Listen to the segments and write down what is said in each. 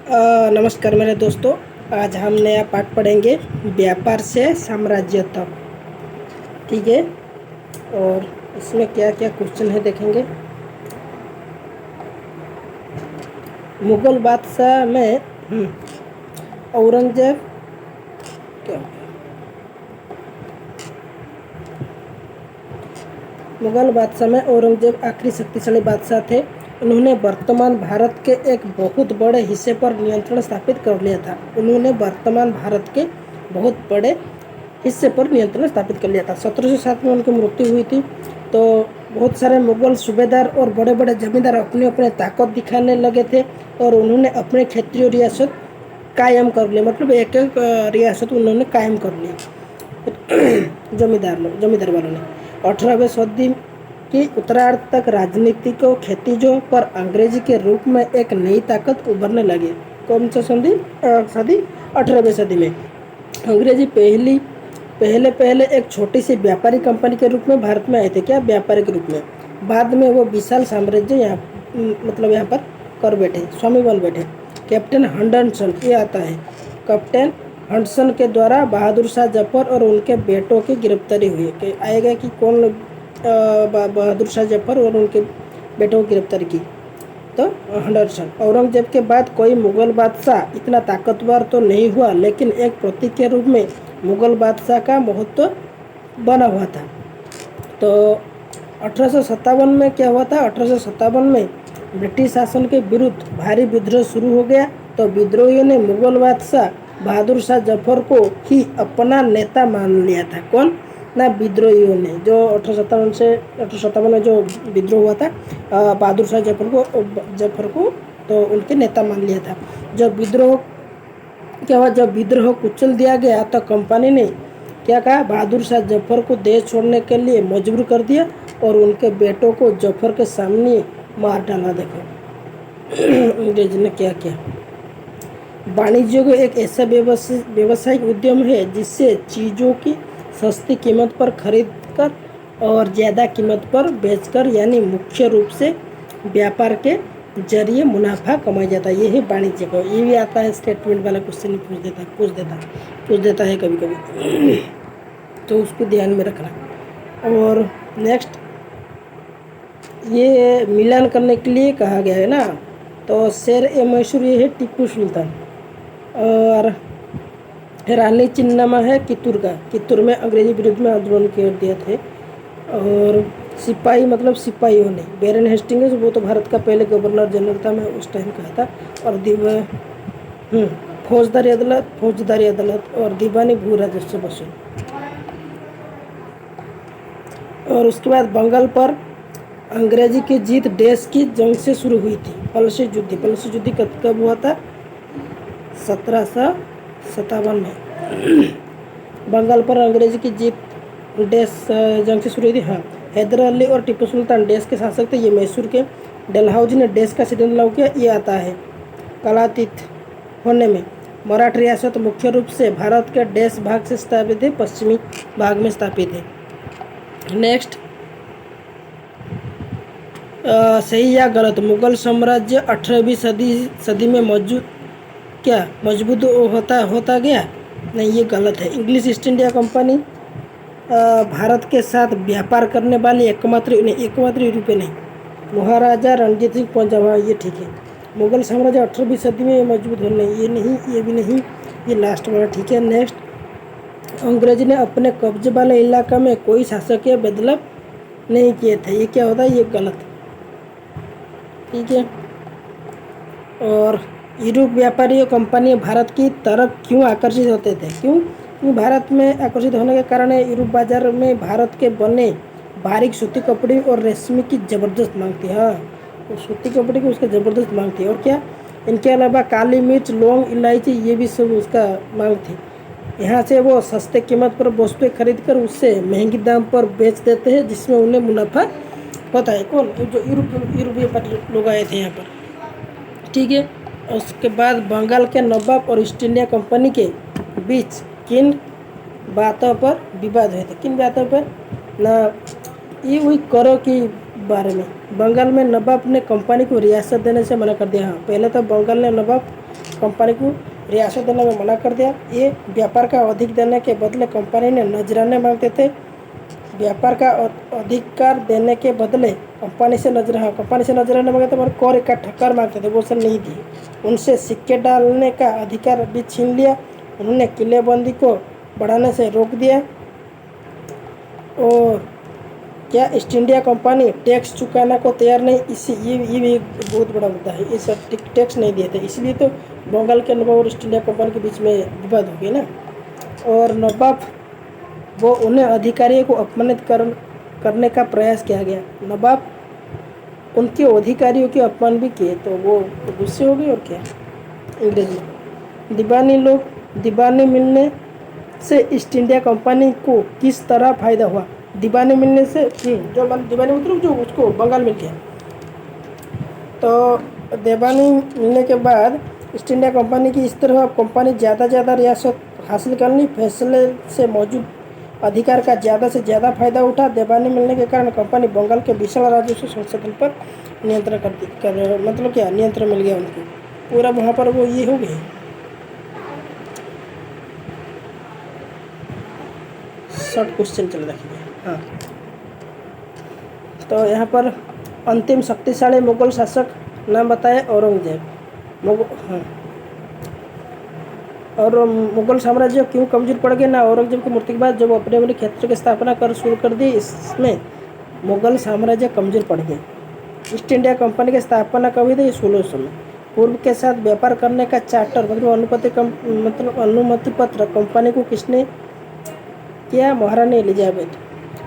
नमस्कार मेरे दोस्तों। आज हम नया पाठ पढ़ेंगे व्यापार से साम्राज्य तक। ठीक है। और इसमें क्या क्या क्वेश्चन है देखेंगे। मुगल बादशाह में औरंगजेब क्या मुगल बादशाह में औरंगजेब आखिरी शक्तिशाली बादशाह थे। उन्होंने वर्तमान भारत के एक बहुत बड़े हिस्से पर नियंत्रण स्थापित कर लिया था। उन्होंने वर्तमान भारत के बहुत बड़े हिस्से पर नियंत्रण स्थापित कर लिया था। 1707 में उनकी मृत्यु हुई थी। तो बहुत सारे मुगल सूबेदार और बड़े बड़े जमींदार अपने अपने ताकत दिखाने लगे थे और उन्होंने अपने क्षेत्रीय रियासत कायम कर लिया। मतलब एक एक रियासत उन्होंने कायम कर लिया जमींदार वालों ने। 18वीं सदी की उत्तरार्ध तक राजनीतिक और खेतीजों पर अंग्रेजी के रूप में एक नई ताकत उभरने लगी। कौन सा सदी 18वीं सदी में अंग्रेजी पहले एक छोटी सी व्यापारी कंपनी के रूप में भारत में आए थे। क्या व्यापारी के रूप में। बाद में वो विशाल साम्राज्य यहाँ पर कर बैठे, स्वामी बन बैठे। कैप्टन हंडरसन ये आता है। कैप्टन हंडरसन के द्वारा बहादुर शाह जफर और उनके बेटों की गिरफ्तारी हुई। आएगा कि कौन बहादुर शाह जफर और उनके बेटों की गिरफ्तारी की। तो हंडरसन। औरंगजेब के बाद कोई मुगल बादशाह इतना ताकतवर तो नहीं हुआ, लेकिन एक प्रतीक के रूप में मुगल बादशाह का महत्व बना हुआ था। तो 1857 में क्या हुआ था। 1857 में ब्रिटिश शासन के विरुद्ध भारी विद्रोह शुरू हो गया। तो विद्रोहियों ने मुगल बादशाह बहादुर शाह जफर को ही अपना नेता मान लिया था। कौन ना विद्रोहियों ने, जो 1857 में जो विद्रोह हुआ था, बहादुर शाह जफर को तो उनके नेता मान लिया था। जब विद्रोह क्या हुआ, जब विद्रोह कुचल दिया गया तो कंपनी ने क्या कहा, बहादुर शाह जफर को देश छोड़ने के लिए मजबूर कर दिया और उनके बेटों को जफर के सामने मार डाला। देखो अंग्रेज ने क्या किया। वाणिज्य को एक ऐसा व्यवसायिक उद्यम है जिससे चीज़ों की सस्ती कीमत पर खरीद कर और ज़्यादा कीमत पर बेचकर, यानी मुख्य रूप से व्यापार के जरिए मुनाफा कमाया जाता है। यही वाणिज्य को। ये भी आता है, स्टेटमेंट वाला क्वेश्चन पूछ देता है कभी कभी तो उसको ध्यान में रखना। और नेक्स्ट ये मिलान करने के लिए कहा गया है ना। तो शेर ए मैसूर ये है टीपू सुल्तान। और रानी चिन्नामा है कित्तूर में अंग्रेजी विरुद्ध में आंदोलन कर दिए थे। और सिपाही मतलब सिपाहियों ने, बैरन हेस्टिंग्स वो तो भारत का पहले गवर्नर जनरल था, मैं उस टाइम कहा था। और फौजदारी अदालत और दीवानी भू राजस्व वसूल। और उसके बाद बंगाल पर अंग्रेजी की जीत देश की जंग से शुरू हुई थी। पलसी युद्ध कब हुआ था। 1757 में बंगाल पर अंग्रेजी की जीत देश जंग से शुरू हुई थी। हाँ, हैदर अली और टीपू सुल्तान देश के शासक थे। ये मैसूर के डलहौजी ने देश का सिद्धांत लागू किया। ये आता है कालातीत होने में। मराठ रियासत मुख्य रूप से भारत के देश भाग से स्थापित है, पश्चिमी भाग में स्थापित है। नेक्स्ट सही या गलत। मुगल साम्राज्य 18वीं सदी में मजबूत होता गया। नहीं, ये गलत है। English east India company Bharat के साथ व्यापार करने वाली एकमात्र यूरोपीय नहीं। महाराजा रणजीत सिंह पंजाब, ये ठीक है। मुगल साम्राज्य 18वीं सदी में मजबूत होने, ये नहीं, ये भी नहीं, ये लास्ट वाला ठीक है। नेक्स्ट अंग्रेज ने अपने कब्जे वाले इलाका में कोई शासकीय बदलाव नहीं किए थे। ये क्या होता है, ये गलत, ठीक है। और यूरोप व्यापारी और कंपनियां भारत की तरफ क्यों आकर्षित होते थे। क्यों भारत में आकर्षित होने के कारण यूरोप बाजार में भारत के बने बारीक सूती कपड़े और रेशमी की ज़बरदस्त मांग थी। हाँ, तो सूती कपड़े की उसका ज़बरदस्त मांग थी। और क्या, इनके अलावा काली मिर्च, लौंग, इलायची, ये भी सब उसका मांग थी। यहाँ से वो सस्ते कीमत पर वस्तुएं खरीद कर उससे महंगी दाम पर बेच देते हैं, जिसमें उन्हें मुनाफा पता है। कौन, जो यूरोपीय लोग आए थे यहाँ पर, ठीक है। उसके बाद बंगाल के नवाब और ईस्ट इंडिया कंपनी के बीच किन बातों पर विवाद हुए थे। किन बातों पर ना, ये वही करों के बारे में। बंगाल में नवाब ने कंपनी को रियासत देने से मना कर दिया। हाँ, पहले तो बंगाल ने नवाब कंपनी को रियासत देने में मना कर दिया। ये व्यापार का अधिक देने के बदले कंपनी ने नजराने मांगते थे। व्यापार का अधिकार देने के बदले कंपनी से नजराने मांगते थे, मगर कर का ठक्कर मांगते थे, वो सब नहीं दी। उनसे सिक्के डालने का अधिकार भी छीन लिया। उन्होंने किलेबंदी को बढ़ाने से रोक दिया। और क्या ईस्ट इंडिया कंपनी टैक्स चुकाने को तैयार नहीं, इसी ये भी एक बहुत बड़ा मुद्दा है। ये सब टैक्स नहीं दिए थे, इसलिए तो बंगाल के नवाब और ईस्ट इंडिया कंपनी के बीच में विवाद हो गया ना। और नवाब वो उन्हें अधिकारियों को अपमानित करने का प्रयास किया गया। नवाब उनके अधिकारियों के अपमान भी किए, तो वो गुस्से हो गए। और क्या, अंग्रेजी दीवानी मिलने से ईस्ट इंडिया कंपनी को किस तरह फायदा हुआ। दीवानी मिलने से जो दीवानी मतलब जो उसको बंगाल मिल गया, तो दीवानी मिलने के बाद ईस्ट इंडिया कंपनी की इस तरह कंपनी ज़्यादा रियासत हासिल करनी, फैसले से मौजूद अधिकार का ज़्यादा से ज़्यादा फायदा उठा। दीवानी मिलने के कारण कंपनी बंगाल के विशाल राजस्व संसाधन पर नियंत्रण मतलब क्या, नियंत्रण मिल गया उनको पूरा, वहाँ पर वो ये हो गए। शॉर्ट क्वेश्चन चल रखिए। हाँ, तो यहाँ पर अंतिम शक्तिशाली मुगल शासक नाम बताए, औरंगजेब। हाँ, और मुगल साम्राज्य क्यों कमजोर पड़ गया ना, औरंगजेब की मृत्यु के बाद जब अपने अपने क्षेत्र की स्थापना कर शुरू कर दी, इसमें मुगल साम्राज्य कमजोर पड़ गया। ईस्ट इंडिया कंपनी की स्थापना कब हुई थी, 1600 में। पूर्व के साथ व्यापार करने का चार्टर मतलब अनुमति पत्र कंपनी को किसने किया, महारानी एलिजाबेथ।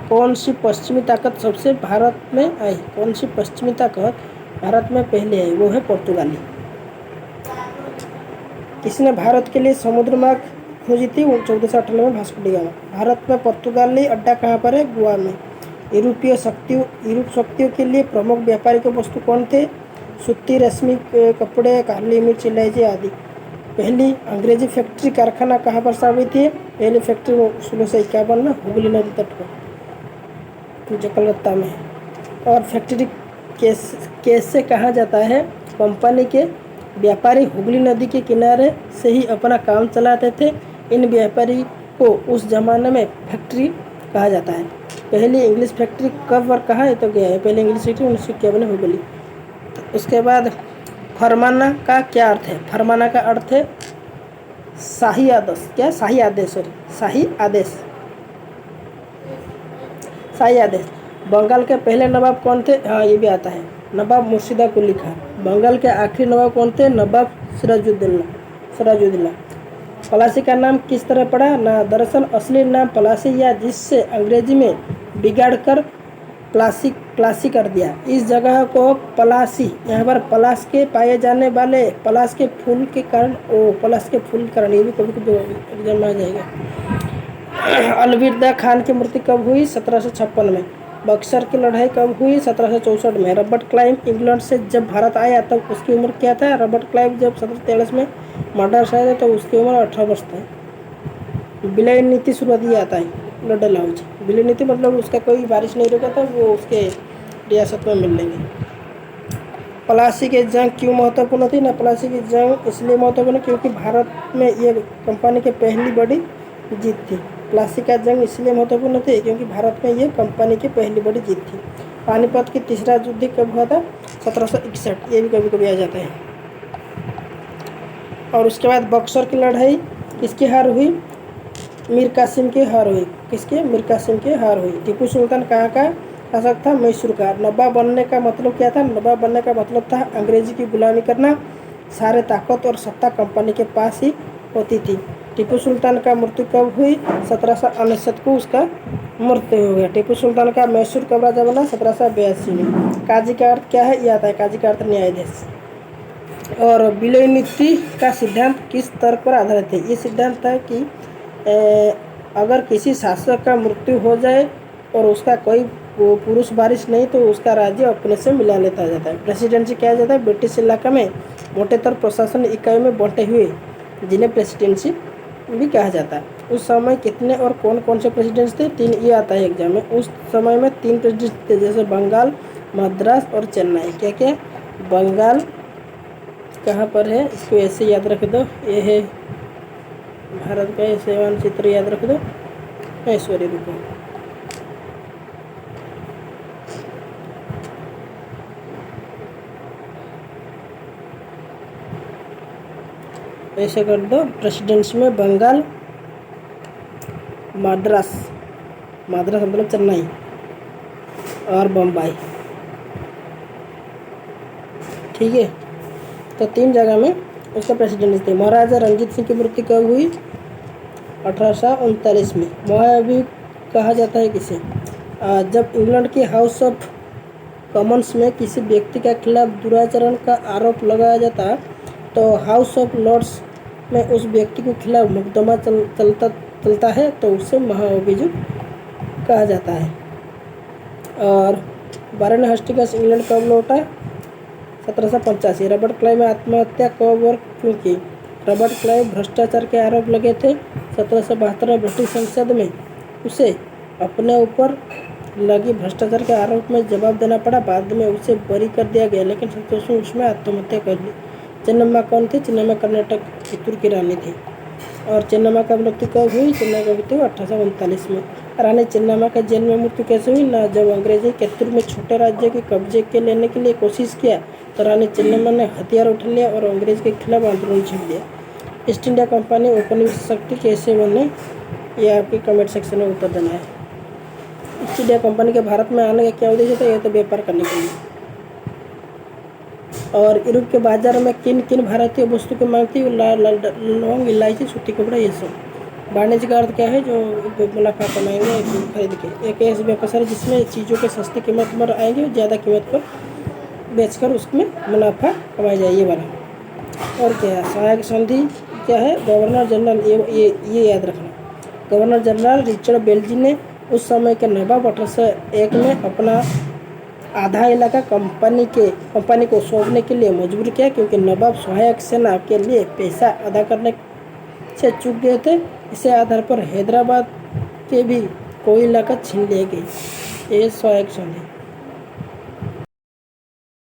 कौन सी पश्चिमी ताकत सबसे भारत में आई, कौन सी पश्चिमी ताकत भारत में पहले आई, वो है पुर्तगाली। किसने भारत के लिए समुद्र मार्ग खोजी थी, 1498 में वास्को डी गामा। भारत में पुर्तगाली अड्डा कहाँ पर है, गोवा में। यूरोप शक्तियों के लिए प्रमुख व्यापारिक वस्तु कौन थे, सूती रेशमी कपड़े, काली मिर्च, इलायची आदि। पहली अंग्रेजी फैक्ट्री कारखाना कहाँ पर स्थापित थी, पहली फैक्ट्री 1651 में हुगली नदी तट पर जकलत्ता में। और फैक्ट्री कैसे कहा जाता है, कंपनी के व्यापारी हुगली नदी के किनारे से ही अपना काम चलाते थे। इन व्यापारी को उस जमाने में फैक्ट्री कहा जाता है। पहली इंग्लिश फैक्ट्री कब और कहाँ तो गया है, पहली इंग्लिश फैक्ट्री 1951 में हुगली। उसके बाद फरमाना का क्या अर्थ है, फरमाना का अर्थ है शाही आदेश। क्या, शाही आदेश, शाही आदेश। बंगाल के पहले नवाब कौन थे, हाँ ये भी आता है, नवाब मुर्शिदा कुली खान। बंगाल के आखिरी नवाब कौन थे, नवाब सिराजुद्दौला। पलासी का नाम किस तरह पड़ा ना, दरअसल असली नाम पलासी या जिससे अंग्रेजी में बिगाड़कर प्लासी कर दिया। इस जगह को पलासी, यहाँ पर पलाश के पाए जाने वाले पलाश के फूल के कारण, ये भी कभी कभी एग्जाम में आ जाएगा। अलविदा खान की मृत्यु कब हुई, 1756 में। बक्सर की लड़ाई कब हुई, 1764 में। रॉबर्ट क्लाइव इंग्लैंड से जब भारत आया तब उसकी उम्र क्या था, रॉबर्ट क्लाइव जब 1743 में मद्रास आया था तो उसकी उम्र 18 वर्ष था। विलय नीति शुरुआत ये आता है, लॉर्ड हाउस। विलय नीति मतलब उसका कोई बारिश नहीं रुका था, वो उसके रियासत में मिल लेंगे। प्लासी की जंग क्यों महत्वपूर्ण थी ना, प्लासी की जंग इसलिए महत्वपूर्ण क्योंकि भारत में ये कंपनी की पहली बड़ी जीत थी। प्लासी का जंग इसलिए महत्वपूर्ण थी क्योंकि भारत में ये कंपनी की पहली बड़ी जीत थी। पानीपत की तीसरा युद्ध कब हुआ था, 1761, ये भी कभी कभी आ जाता है। और उसके बाद बक्सर की लड़ाई किसकी हार हुई, मीर कासिम की हार हुई। किसके, मीर कासिम की हार हुई। टीपू सुल्तान कहाँ का शासक था, मैसूर का। नवाब बनने का मतलब क्या था, नवाब बनने का मतलब था अंग्रेजी की गुलामी करना। सारे ताकत और सत्ता कंपनी के पास ही होती थी। टीपू सुल्तान का मृत्यु कब हुई, 1769 को उसका मृत्यु हो गया। टीपू सुल्तान का मैसूर कब राजा बना, 1782 में। काजी का अर्थ क्या है, ये आता है, काजी का अर्थ न्यायाधीश। और विलय नीति का सिद्धांत किस तर्क पर आधारित है, ये सिद्धांत है कि अगर किसी शासक का मृत्यु हो जाए और उसका कोई पुरुष वारिस नहीं तो उसका राज्य अपने से मिला लेता जाता है। प्रेसिडेंसी क्या जाता है, ब्रिटिश इलाका में मोटे तौर प्रशासन इकाई में बंटे हुए जिन्हें प्रेसिडेंसी भी कहा जाता है। उस समय कितने और कौन कौन से प्रेसिडेंट्स थे, 3, ये आता है एग्जाम में। उस समय में 3 प्रेसिडेंट थे, जैसे बंगाल, मद्रास और चेन्नई। क्या क्या, बंगाल, कहाँ पर है इसको ऐसे याद रख दो। ये है भारत का ऐसे मानचित्र याद रख दो। सॉरी रुको, ऐसे कर दो। प्रेसिडेंट्स में बंगाल, मद्रास, मद्रास मतलब चेन्नई, और बम्बई। ठीक है, तो 3 जगह में उसका प्रेसिडेंट थे। महाराजा रंजीत सिंह की मृत्यु कब हुई? 1839 में। महाभियोग कहा जाता है किसे? जब इंग्लैंड की हाउस ऑफ कॉमन्स में किसी व्यक्ति के खिलाफ दुराचरण का आरोप लगाया जाता तो हाउस ऑफ लॉर्ड्स में उस व्यक्ति के खिलाफ मुकदमा चलता है तो उसे महाअभियोग कहा जाता है। और वारेन हेस्टिंग्स इंग्लैंड कब लौटा? 1785। रॉबर्ट क्लाइव में आत्महत्या कब और क्यों की? रॉबर्ट क्लाइव भ्रष्टाचार के आरोप लगे थे। 1772 में ब्रिटिश संसद में उसे अपने ऊपर लगी भ्रष्टाचार के आरोप में जवाब देना पड़ा। बाद में उसे बरी कर दिया गया, लेकिन 1700 में उसमें आत्महत्या कर ली। चेन्नम्मा कौन थी? चेन्नम्मा कर्नाटक चित्तूर की रानी थी। और चेन्नम्मा का मृत्यु कब हुई? चेन्नम्मा की मृत्यु 1839 में। रानी चेन्नम्मा का जेल में मृत्यु कैसे हुई? ना, जब अंग्रेजी चित्तूर में छोटे राज्य के कब्जे के लेने के लिए कोशिश किया तो रानी चेन्नम्मा ने हथियार उठा लिया और अंग्रेज के खिलाफ आंदोलन छेड़ दिया। ईस्ट इंडिया कंपनी औपनिवेशिक शक्ति कैसे बने? ये आपके कमेंट सेक्शन में उत्तर देना है। ईस्ट इंडिया कंपनी के भारत में आने का क्या उद्देश्य था? यह तो व्यापार करने के लिए। और यूरोप के बाजार में किन किन भारतीय वस्तु की मांग थी? लौंग, इलायची, सूती कपड़ा, ये सब। वाणिज्य का अर्थ क्या है? जो मुनाफा कमाएंगे खरीद के। एक ऐसी व्यवसाय जिसमें चीज़ों के सस्ती कीमत पर आएंगे और ज़्यादा कीमत पर बेचकर उसमें मुनाफा कमाया जाए, ये वाला। और क्या है? सहायक संधि क्या है? गवर्नर जनरल, ये याद रखना। गवर्नर जनरल रिचर्ड बेल्जी ने उस समय के नवाब 1801 में अपना आधा इलाका कंपनी को सौंपने के लिए मजबूर किया, क्योंकि नवाब सहायक सेना के लिए पैसा अदा करने से चूक गए थे। इसी आधार पर हैदराबाद के भी कोई इलाका छीन लिए गए। ये सहायक संधि।